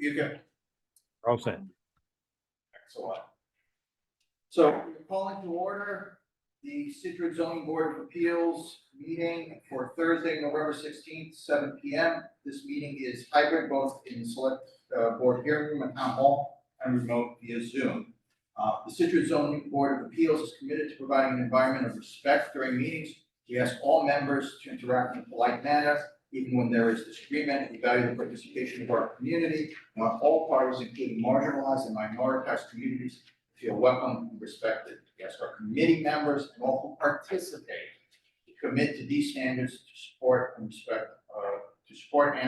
You can. All set. Excellent. So we're calling to order the Scituate Zoning Board of Appeals meeting for Thursday, November 16th, 7 p.m. This meeting is hybrid, both in select board hearing room and town hall and remote via Zoom. The Scituate Zoning Board of Appeals is committed to providing an environment of respect during meetings. We ask all members to interact in a polite manner, even when there is disagreement. We value the participation of our community. We want all parties, including marginalized and minoritized communities, to feel welcome and respected. We ask our committee members and all who participate to commit to these standards to support and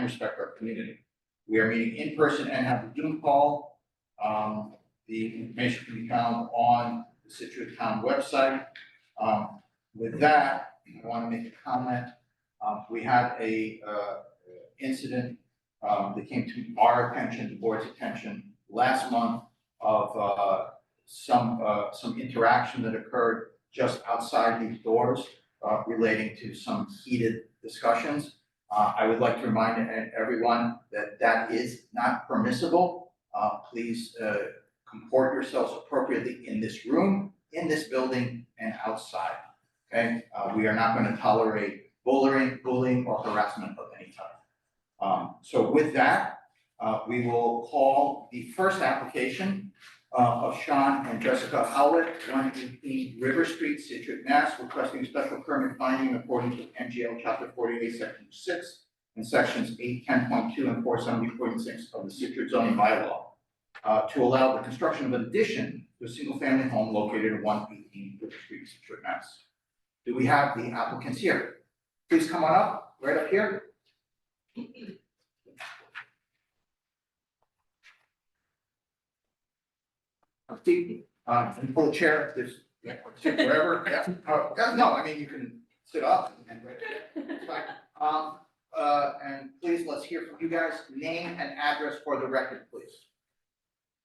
respect our community. We are meeting in person and have a Zoom call. The information can be found on the Scituate Town website. With that, I want to make a comment. We had a incident that came to our attention, the board's attention, last month of some interaction that occurred just outside these doors relating to some heated discussions. I would like to remind everyone that that is not permissible. Please comport yourselves appropriately in this room, in this building, and outside. Okay, we are not going to tolerate bullying, or harassment of any type. So with that, we will call the first application of Sean and Jessica Howlett, 118 River Street, Scituate, Mass, requesting a special permit finding in accordance with MGL Chapter 48, Section 6, and Sections 810.2 and 470.6 of the Scituate zoning bylaw to allow the construction of an addition to a single-family home located at 118 River Street, Scituate, Mass. Do we have the applicants here? Please come on up, right up here. Steve, and pull a chair, there's, yeah, sit wherever, yeah. No, I mean, you can sit up and it's fine. And please, let's hear from you guys. Name and address for the record, please.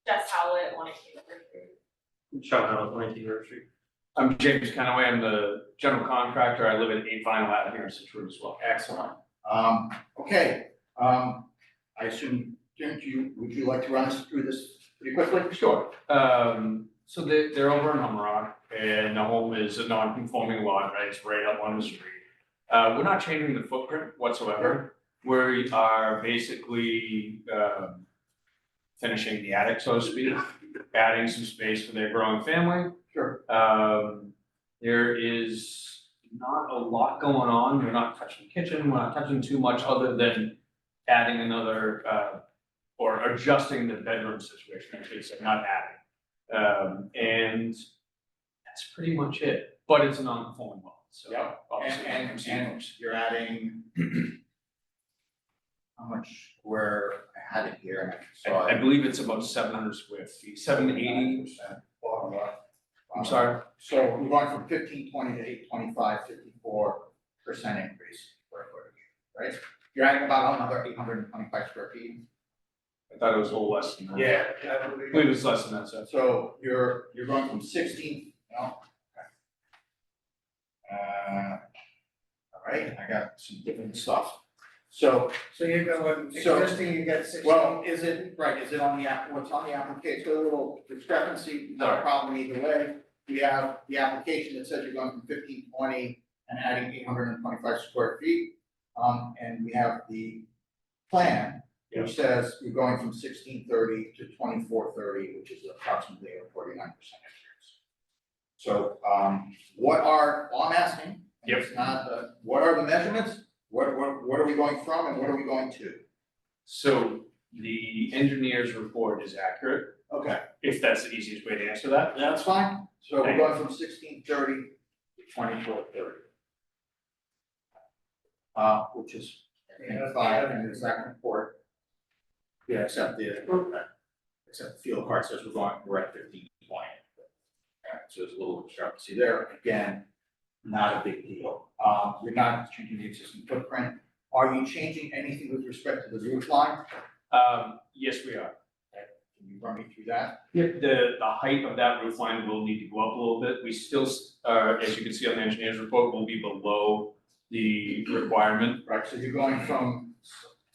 Jess Howlett, 118 River Street. Sean Howlett, 118 River Street. I'm James Canaway, I'm the general contractor, I live at 8 Vinyl Avenue here in Scituate as well. Excellent. Okay, I assume, Jim, would you like to run us through this pretty quickly? Sure. So they're over in Humrock, and the home is a non-conforming lot, right? It's right up on the street. We're not changing the footprint whatsoever. We are basically finishing the attic, so to speak, adding some space for their growing family. Sure. There is not a lot going on. We're not touching the kitchen. We're not touching too much other than adding another or adjusting the bedroom situation. Actually, so not adding. And that's pretty much it. But it's a non-conforming lot. So Yeah. obviously, And you're adding how much square, I had it here and I saw I it. believe it's about 700 square feet, 780. I'm sorry. So we're going from 1520 to 825, 54% increase square footage, right? You're adding about another 825 square feet. I thought it was a little less than that. Yeah. I believe it was less than that, so. So you're going from 16, no? Okay. All right, I got some different stuff. So So you're going, So- existing, you got 16. well, is it on the what's on the application? So a little discrepancy, not a problem either way. We have the application that says you're going from 1520 and adding 825 square feet. And we have the plan, which says you're going from 1630 to 2430, which is approximately a 49% increase. So, I'm asking, and it's not, what are the measurements? What are we going from and what are we going to? So the engineer's report is accurate, Okay, if that's the easiest way to answer that. that's fine. So we're Thank going from 1630 to 2430. Which is fine, and it's that report. Yeah, except the field card says we're at 1520. So there's a little discrepancy there. Again, not a big deal. You're not changing the existing footprint. Are you changing anything with respect to the roof line? Yes, we are. Can you run me through that? The height of that roof line will need to go up a little bit. We still, as you can see on the engineer's report, will be below the requirement. Right, so you're going from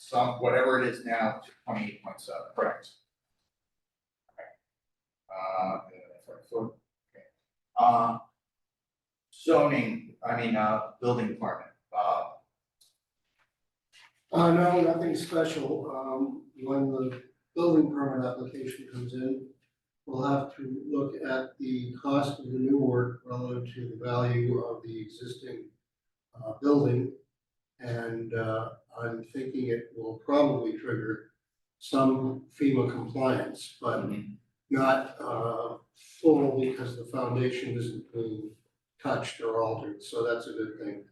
some, whatever it is now, to 28.7. Correct. So, okay. Zoning, building department, No, nothing special. When the building permit application comes in, we'll have to look at the cost of the new work relative to the value of the existing building. And I'm thinking it will probably trigger some FEMA compliance, but not full because the foundation isn't being touched or altered, so that's a good thing.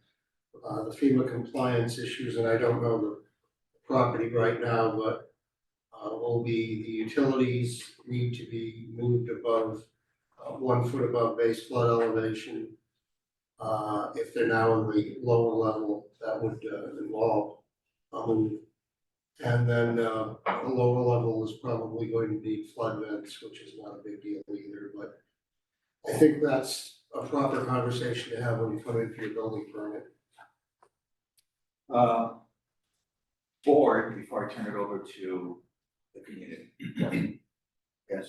The FEMA compliance issues, and I don't know the property right now, but will be the utilities need to be moved above 1 foot above base flood elevation. If they're now in the lower level, that would involve a move. And then the lower level is probably going to be flood vents, which is not a big deal either, but I think that's a proper conversation to have when you come in for your building permit. board, before I turn it over to the community. Yes,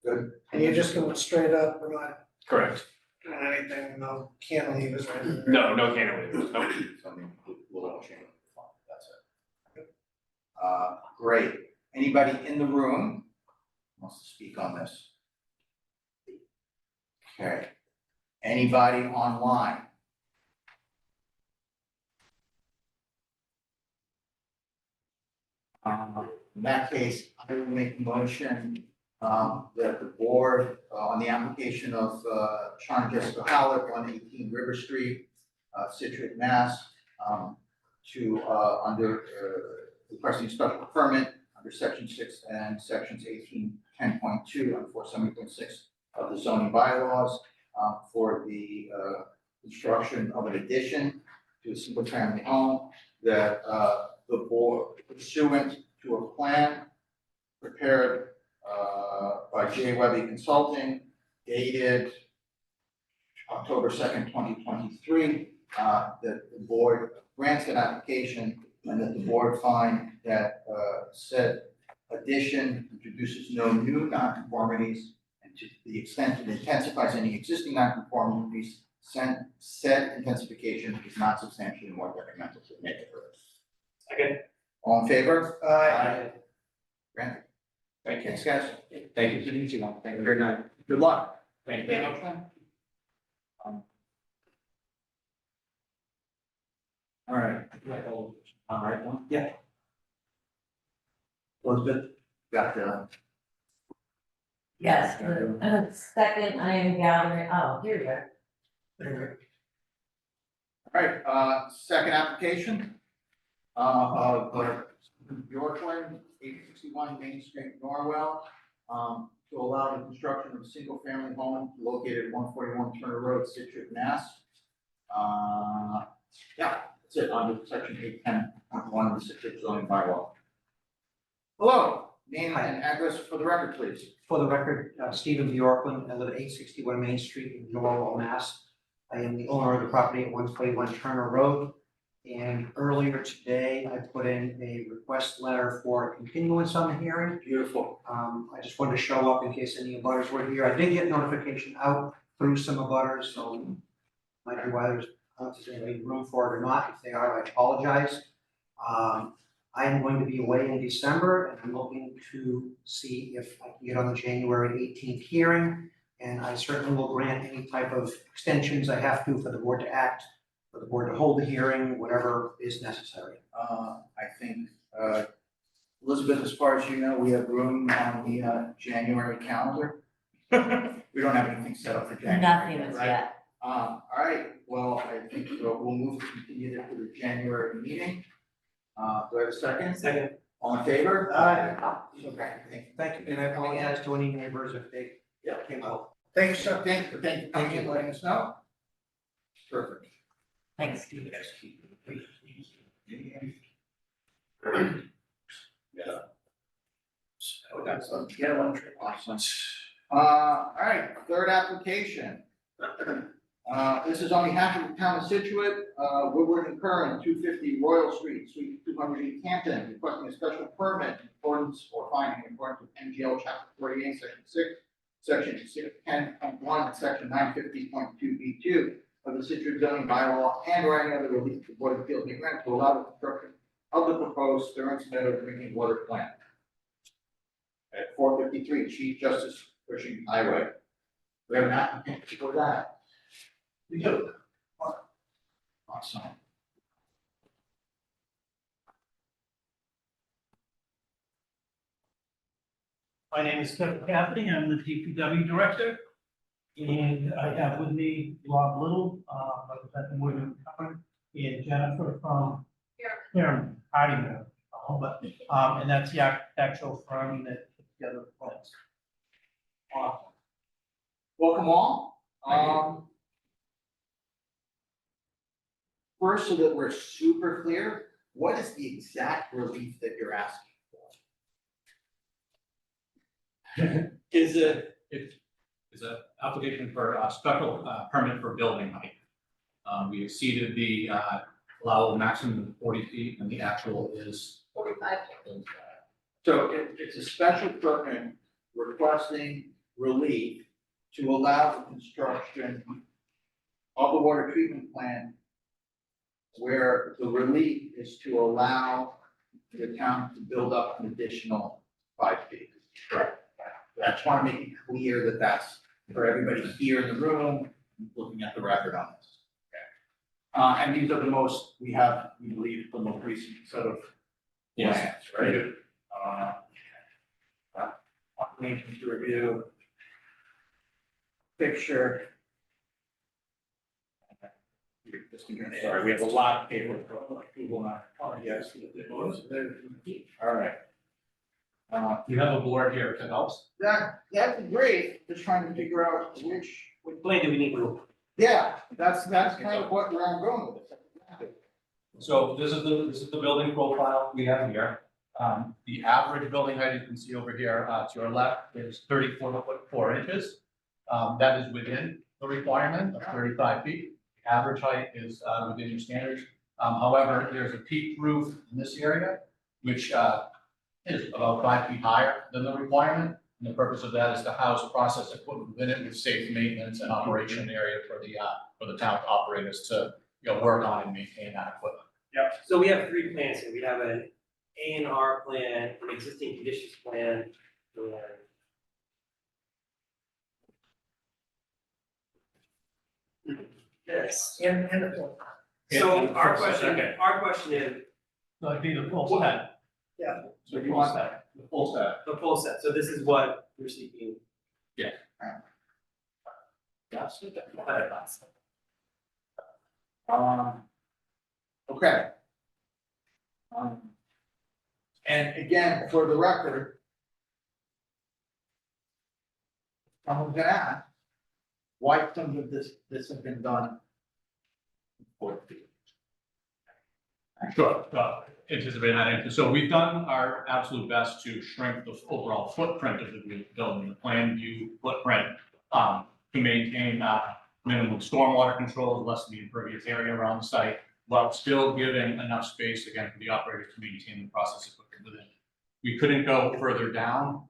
good. And you're just going straight up, we're not Correct. doing anything, no cantilevers or anything? No, no cantilevers, no. Something little change, that's it. Great. Anybody in the room wants to speak on this? Okay. Anybody online? In that case, I will make a motion that the board on the application of Sean Jessica Howard, 118 River Street, Scituate, Mass, to under requesting special permit under section 6 and sections 1810.2 and 470.6 of the zoning bylaws for the construction of an addition to a single family home that the board pursuant to a plan prepared by J. Webby Consulting dated October 2nd, 2023, that the board grants an application and that the board find that said addition introduces no new nonconformities, and to the extent it intensifies any existing nonconformities, said intensification is not substantially more detrimental to the neighborhood. Second. All in favor? Aye. Granted. Thank you. Thanks, guys. Thank you. Thank you very much. Good luck. Thank you. All right. All right, one? Yeah. Elizabeth, got the. Yes, second, I am gathering, oh, here you go. All right, second application, of Yorkland, 861 Main Street, Norwell, to allow the construction of a single-family home located at 141 Turner Road, Scituate, Mass. Yeah, that's it, under section 810.1 of the Scituate zoning bylaw. Hello, name and address for the record, please. For the record, Stephen Bjorklund, I live at 861 Main Street in Norwell, Mass. I am the owner of the property at 141 Turner Road. And earlier today, I put in a request letter for a continuance on the hearing. Beautiful. I just wanted to show up in case any abutters were here. I did get notification out through some abutters, so might be why there's, I don't know if there's any room for it or not. If they are, I apologize. I am going to be away in December, and I'm looking to see if I can get on the January 18th hearing. And I certainly will grant any type of extensions I have to for the board to act, for the board to hold the hearing, whatever is necessary. I think, Elizabeth, as far as you know, we have room on the January calendar. We don't have anything set up for January. Nothing as right? yet. All right, well, I think we'll move to continue to the January meeting. Do I have a second? Second. All in favor? Aye. Okay, thank you. Thank you, and I apologize to any neighbors if they came out. Thanks, sir. Thank you for coming in, letting us know. Perfect. Thanks. Yeah. Get one trip. Awesome. All right, third application. This is on behalf of the town of Scituate, Woodward and Curran, 250 Royal Street, Suite 200 in Canton, requesting a special permit in accordance or finding in accordance with MGL Chapter 48, Section 6, Section 610.1, and Section 950.2B2 of the Scituate zoning bylaw, and or any other relief the Board of Appeals may grant to allow the construction of the proposed Stearns Meadow drinking water plant at 453 Chief Justice Cushing Highway. We have an applicant for that. We do. Awesome. My name is Kevin Cassidy, I'm the DPW director. And I have with me Rob Little, representing William Curran, and Jennifer from here, Harding. And that's the architectural firm that put together the plans. Awesome. Welcome all. First, so that we're super clear, what is the exact relief that you're asking for? Is a application for a special permit for building height. We exceeded the allowable maximum of 40 feet and the actual is 45. So it's a special permit requesting relief to allow the construction of the water treatment plant, where the relief is to allow the town to build up an additional 5 feet. Correct. I just want to make it clear that that's for everybody here in the room, looking at the record on this. Okay. And these are the most, we believe, the most recent set of plans, right? Nation to review. Picture. Sorry, we have a lot of paper. People not, yes. All right. You have a board here that helps. That's great, just trying to figure out which Plan do we need to? yeah, that's kind of where I'm going with it. So this is the building profile we have here. The average building height you can see over here to your left is 34'4". That is within the requirement of 35 feet. The average height is within your standards. However, there's a peaked roof in this area, which is about 5 feet higher than the requirement. And the purpose of that is to house process equipment within it with safe maintenance and operation area for the town operators to work on and maintain that equipment. Yep, so we have 3 plans here, we have an A and R plan, an existing conditions plan, and. Yes. And the. So our question is, So it'd be the full set. So you want that, the full set. the full set, so this is what you're seeking. Okay. And again, for the record, someone's gonna ask, why some of this has been done? Sure, anticipate that answer. So we've done our absolute best to shrink the overall footprint of the building, the plan view footprint, to maintain minimum stormwater controls, less than the impervious area around the site, while still giving enough space again for the operators to maintain the process equipment within. We couldn't go further down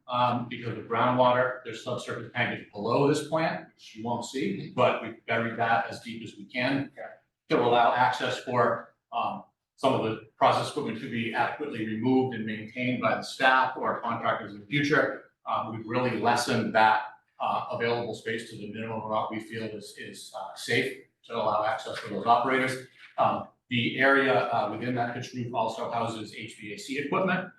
because of groundwater. There's subsurface tankage below this plant, which you won't see, but we've buried that as deep as we can to allow access for some of the process equipment to be adequately removed and maintained by the staff or contractors in the future. We've really lessened that available space to the minimum of what we feel is safe to allow access for those operators. The area within that pitched roof also houses HVAC equipment.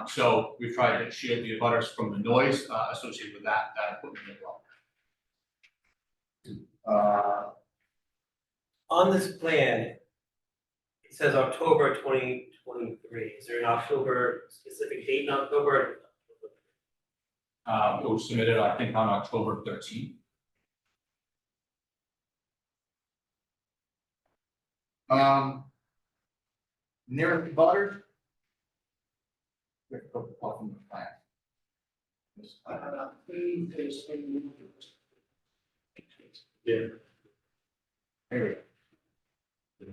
So we've tried to shield the abutters from the noise associated with that equipment as well. On this plan, it says October 2023, is there an October, specific date in October? It was submitted, I think, on October 13th. Nearest butter. We have to go off from the plan. Yeah.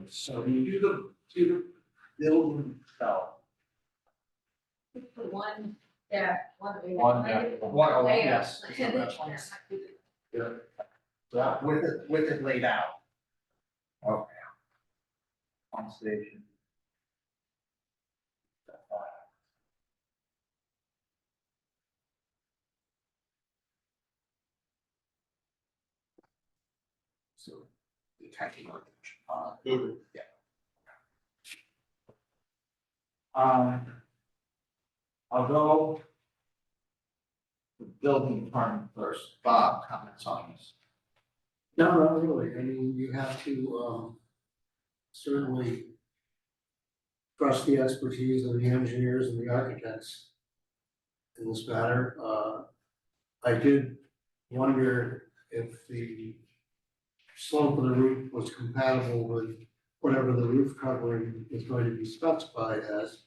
So do the building itself. The one, yeah, one. One, yeah. One, oh, yes. With it laid out. Okay. On station. So, the attacking architecture. Yeah. I'll go. The building department first. Bob, comments on this? No, not really. I mean, you have to, certainly trust the expertise of the engineers and the architects in this matter. I did wonder if the slope of the roof was compatible with whatever the roof covering is going to be specified as.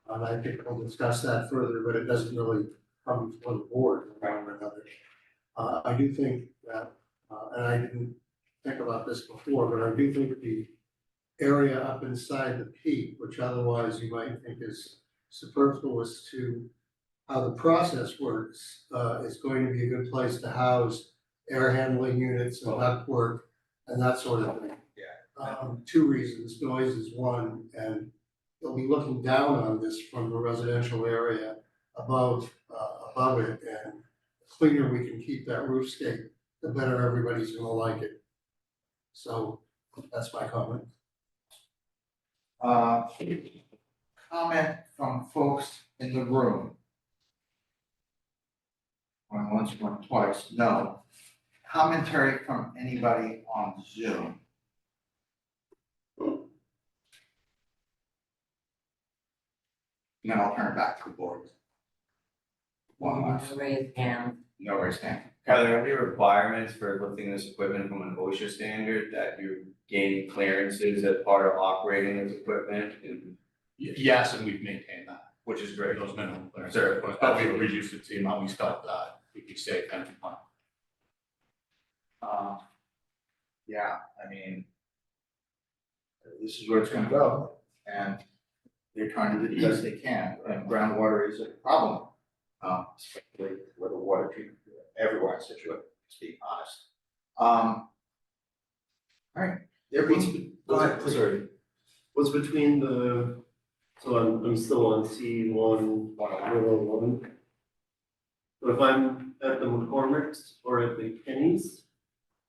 And I think we'll discuss that further, but it doesn't really come before the board one way or another. I do think that, and I didn't think about this before, but I do think the area up inside the peak, which otherwise you might think is superfluous to how the process works, is going to be a good place to house air handling units and ductwork and that sort of thing. Yeah. Two reasons, noise is one, and they'll be looking down on this from the residential area above it, and the cleaner we can keep that roofscape, the better everybody's gonna like it. So that's my comment. Comment from folks in the room. Going once, going twice, no. Commentary from anybody on Zoom. And then I'll turn it back to the board. One last, Raise hand. no raise hand. Are there any requirements for lifting this equipment from an OSHA standard that you're gaining clearances as part of operating this equipment? And Yes, and we've maintained that, which is great. those minimum clearances. Sure. But we've reduced it to the amount we felt that we could save and fund. Yeah, I mean, this is where it's gonna go, and they're trying to do the best they can, and groundwater is a problem. Especially with the water treatment everywhere in Scituate, to be honest. All right, there being, go ahead, please. Sorry. What's between the, so I'm still on C1, But if I'm at the McCormick's or at the Kenny's,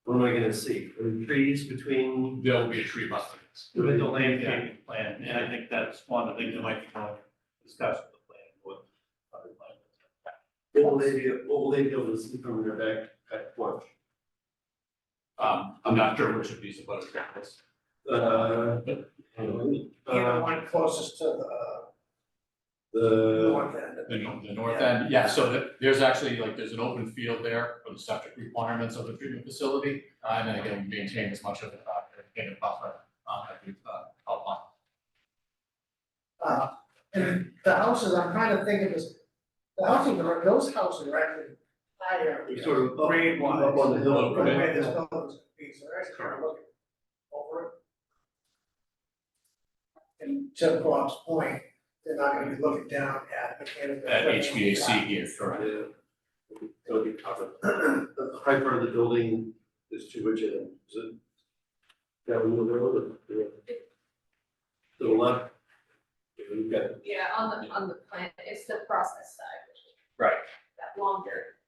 what am I gonna see? Are there trees between? There'll be a tree buffer. With the landscaping plan, and I think that's one of the things that might be going to discuss with the plan with other plans. What will they be able to see from their back porch? I'm not sure which of these are better examples. One closest to The, north end. The north end, yeah, so there's actually, like, there's an open field there for the septic requirements of the treatment facility. And then again, we maintain as much of it, in a buffer, that we've, outlined. And the houses, I'm trying to think of this, those houses are actually higher. They're sort of up- grade wise. up on the hill. From where this building's gonna be, so they're actually kind of looking over it. And to Bob's point, they're not gonna be looking down at mechanical. At HVAC here, correct. it'll be covered. The high part of the building is to which end? Is it? Down the road or? To the left? We've got, Yeah, on the plan, it's the process side, which is Right. that longer.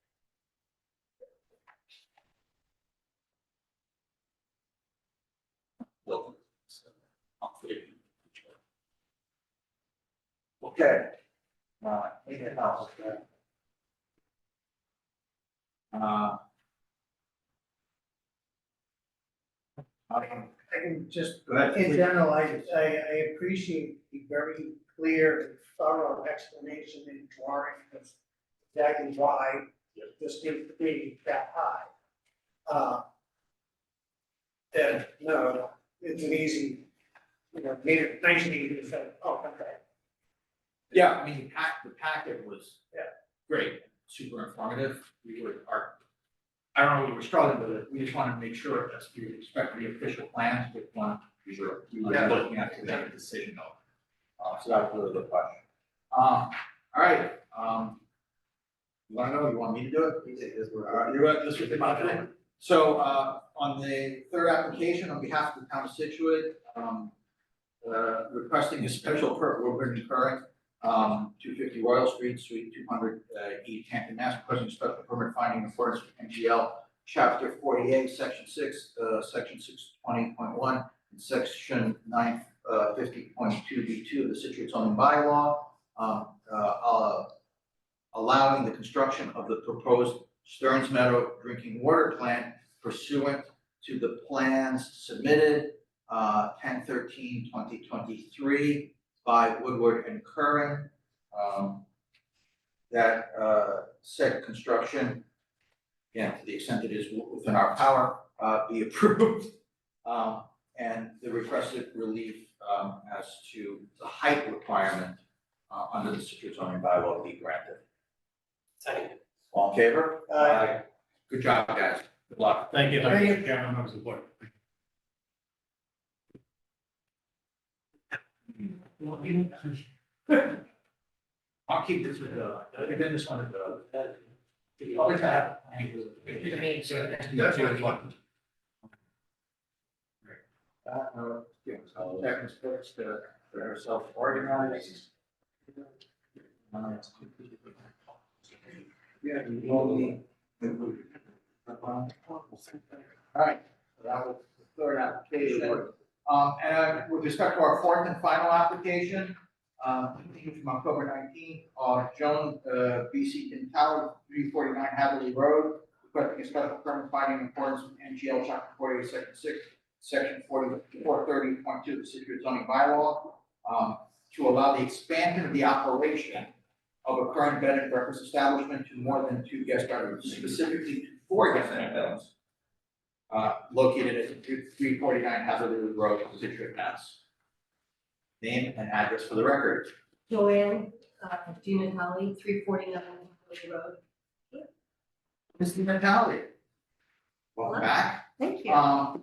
Okay. Anything else? I can just, Go ahead, in please. general, I appreciate the very clear and thorough explanation and drawing of exactly why this needs to be that high. And no, it's an easy, nice and easy to say, oh, okay. Yeah, I mean, the packet was. Yeah. Great, super informative, we were, I don't know if we're struggling with it, we just wanted to make sure that's, we expect the official plans, with one, we were looking at to make a decision on. So that was really the question. All right, you wanna know, you want me to do it? You're right, this was the motion. So, on the third application, on behalf of the town of Scituate, requesting a special permit, Woodburn Current, 250 Royal Street, Suite 200, East Hampton, Mass, requesting a special permit finding in accordance with NGL Chapter 48, Section 6, Section 620.1, and Section 950.2B2 of the Scituate zoning bylaw, allowing the construction of the proposed Stearns Meadow drinking water plant pursuant to the plans submitted 10/13/2023 by Woodward and Curran. That said construction, again, to the extent it is within our power, be approved. And the requested relief as to the height requirement under the Scituate zoning bylaw be granted. Second. All in favor? Aye. Good job, guys. Good luck. Thank you. Thank you. Mr. Chairman, members of the board. I'll keep this with then this one. Always have. Technical steps to get ourselves organized. Yeah, you only. All right, so that was the third application. And with respect to our fourth and final application, continuing from October 19th, Joan BC Quintana, 349 Hadley Road, requesting a special permit finding in accordance with NGL Chapter 48, Section 6, Section 430.2 of the Scituate zoning bylaw, to allow the expansion of the operation of a current bed and breakfast establishment to more than 2 guest bedrooms, specifically to 4 guest bedrooms, located at 349 Hadley Road, Scituate, Mass. Name and address for the record. Joanne, Natali, 349 Woodley Road. Mr. Natali. Welcome back. Thank you.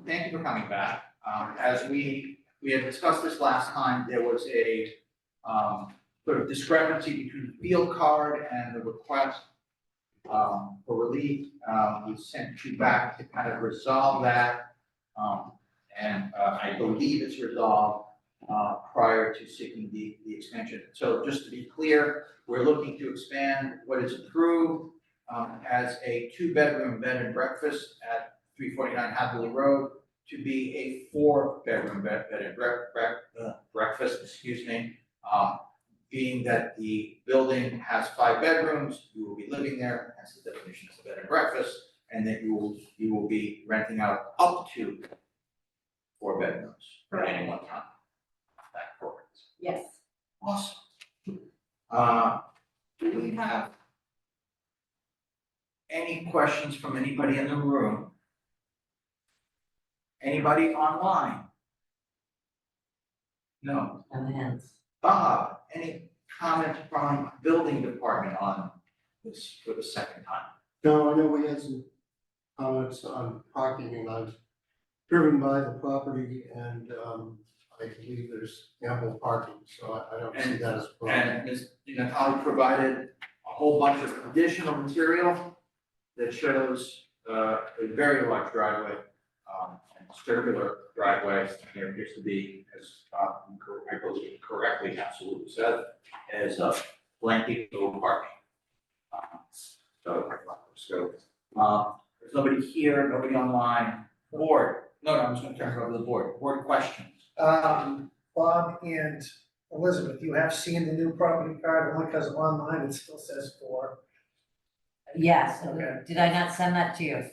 Thank you for coming back. As we had discussed this last time, there was a sort of discrepancy between the field card and the request for relief. We sent you back to kind of resolve that. And I believe it's resolved prior to seeking the extension. So just to be clear, we're looking to expand what is approved as a 2-bedroom bed and breakfast at 349 Hadley Road to be a 4-bedroom bed and breakfast, excuse me. Being that the building has 5 bedrooms, you will be living there, that's the definition of a bed and breakfast, and that you will be renting out up to 4 bedrooms at any one time. That correct? Yes. Awesome. Do we have any questions from anybody in the room? Anybody online? No. No hands. Bob, any comment from building department on this for the second time? No, I know we had some comments on parking, and I've driven by the property, and I believe there's ample parking, so I don't see that as a problem. And Ms. Natali provided a whole bunch of additional material that shows a very large driveway, and circular driveway. There appears to be, as I believe correctly, absolutely said, as a blanket no parking. There's nobody here, nobody online. Board, no, I'm just gonna turn it over to the board. Board questions. Bob and Elizabeth, you have seen the new property card, only because online it still says 4. Yes, Okay. did I not send that to you?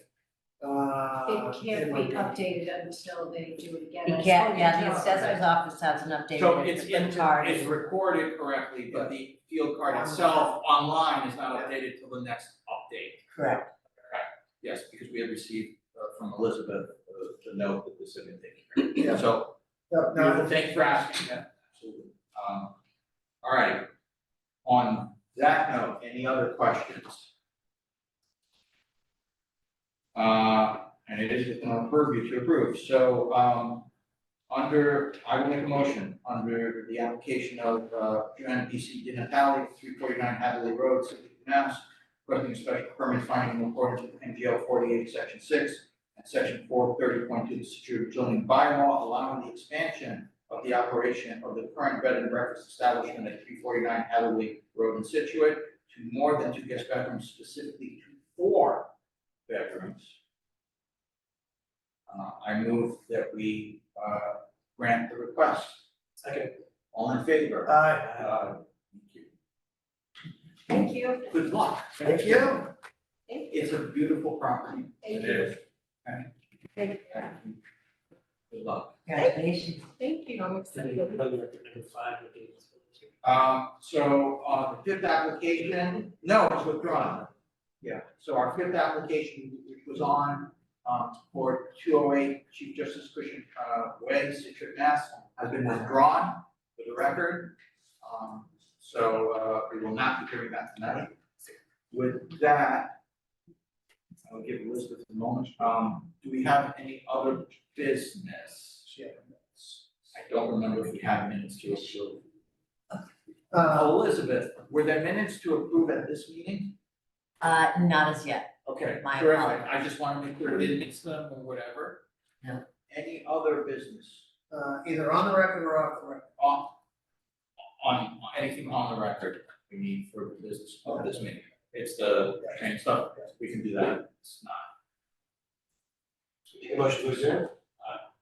It can't be updated until they do it again. You can't, yeah, the assessor's office has an updated. So it's card. it's recorded correctly, but the field card itself online is not updated till the next update. Correct. Yes, because we had received from Elizabeth the note that this had been taken care of. So, No, thanks for asking, yeah, absolutely. All right. On that note, any other questions? And it is within our purview to approve, so, I will make a motion, under the application of, Joanna PC Di Natale, 349 Hadley Road, Situate, Mass. Requesting a special permit finding in accordance with MGL 48, Section 6, and Section 430.2 of the Scituate zoning bylaw, allowing the expansion of the operation of the current bed and breakfast establishment at 349 Hadley Road in Scituate to more than 2 guest bedrooms, specifically to 4 bedrooms. I move that we grant the request. Second. All in favor? Aye. Thank you. Thank you. Good luck. Thank you. Thank you. It's a beautiful property. Thank It you. is. Thank you. Good luck. Congratulations. Thank you, I'm excited. Number 5 would be. So, the 5th application, no, it's withdrawn. Yeah, so our 5th application, which was on, for 208 Chief Justice Christian, Way, Scituate, Mass, has been withdrawn for the record. So, we will not be hearing that tonight. With that, I'll give Elizabeth a moment. Do we have any other business? I don't remember if we have minutes to approve. Elizabeth, were there minutes to approve at this meeting? Not as yet. Okay, My terrific. apologies. I just want to make sure I didn't miss them or whatever. No. Any other business? Either on the record or off the record. On anything on the record we need for the business of this meeting? It's the train stuff, we can do that. It's not. Make a motion to adjourn?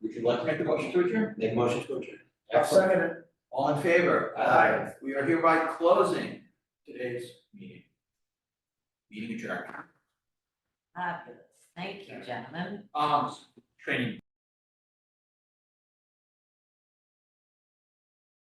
Would you like to make the motion to adjourn? Make a motion to adjourn. Excellent. Second it. All in favor? Aye. We are hereby closing today's meeting. Meeting adjourned. Fabulous. Thank you, gentlemen. Training